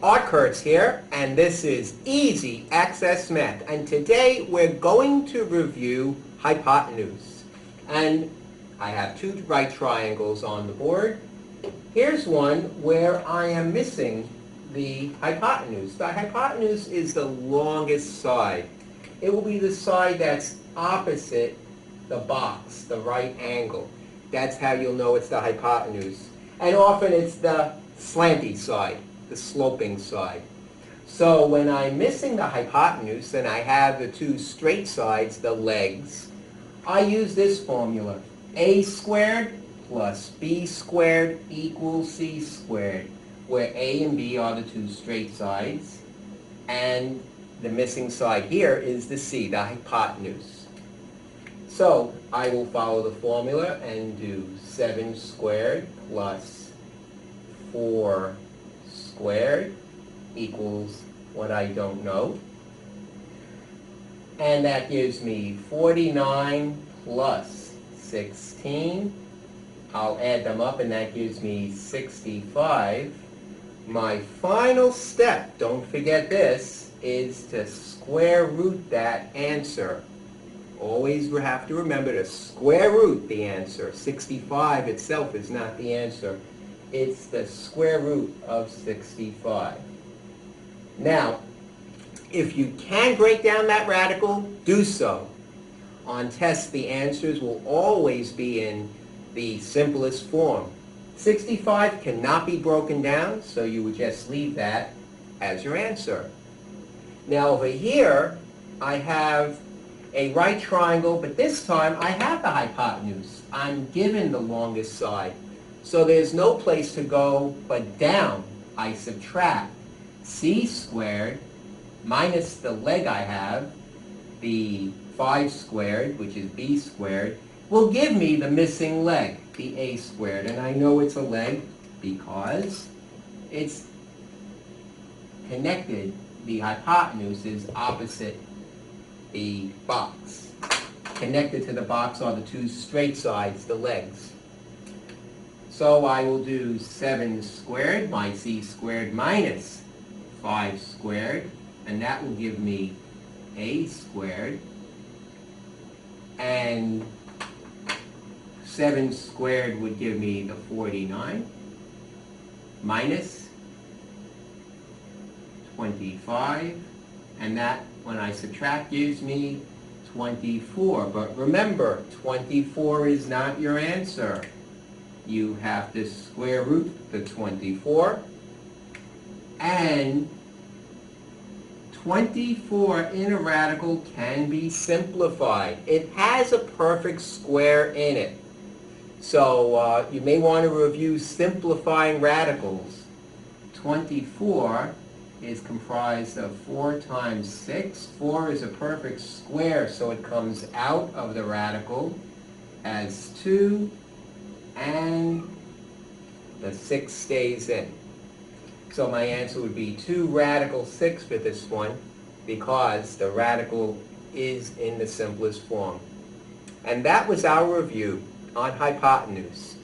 Art Kurtz here, and this is Easy Access Math. And today we're going to review hypotenuse. And I have two right triangles on the board. Here's one where I am missing the hypotenuse. The hypotenuse is the longest side. It will be the side that's opposite the box, the right angle. That's how you'll know it's the hypotenuse. And often it's the slanty side, the sloping side. So when I'm missing the hypotenuse and I have the two straight sides, the legs, I use this formula. A squared plus B squared equals C squared, where A and B are the two straight sides, and the missing side here is the C, the hypotenuse. So I will follow the formula and do 7 squared plus 4 squared equals what I don't know. And that gives me 49 plus 16. I'll add them up and that gives me 65. My final step, don't forget this, is to square root that answer. Always have to remember to square root the answer. 65 itself is not the answer. It's the square root of 65. Now, if you can break down that radical, do so. On tests, the answers will always be in the simplest form. 65 cannot be broken down, so you would just leave that as your answer. Now over here, I have a right triangle, but this time I have the hypotenuse. I'm given the longest side. So there's no place to go but down. I subtract C squared minus the leg I have, the 5 squared, which is B squared, will give me the missing leg, the A squared. And I know it's a leg because it's connected. The hypotenuse is opposite the box. Connected to the box are the two straight sides, the legs. So I will do 7 squared, my C squared minus 5 squared, and that will give me A squared. And 7 squared would give me the 49 minus 25, and that, when I subtract, gives me 24. But remember, 24 is not your answer. You have to square root the 24, and 24 in a radical can be simplified. It has a perfect square in it. So you may want to review simplifying radicals. 24 is comprised of 4 times 6. 4 is a perfect square, so it comes out of the radical as 2, and the 6 stays in. So my answer would be 2 radical 6 for this one, because the radical is in the simplest form. And that was our review on hypotenuse.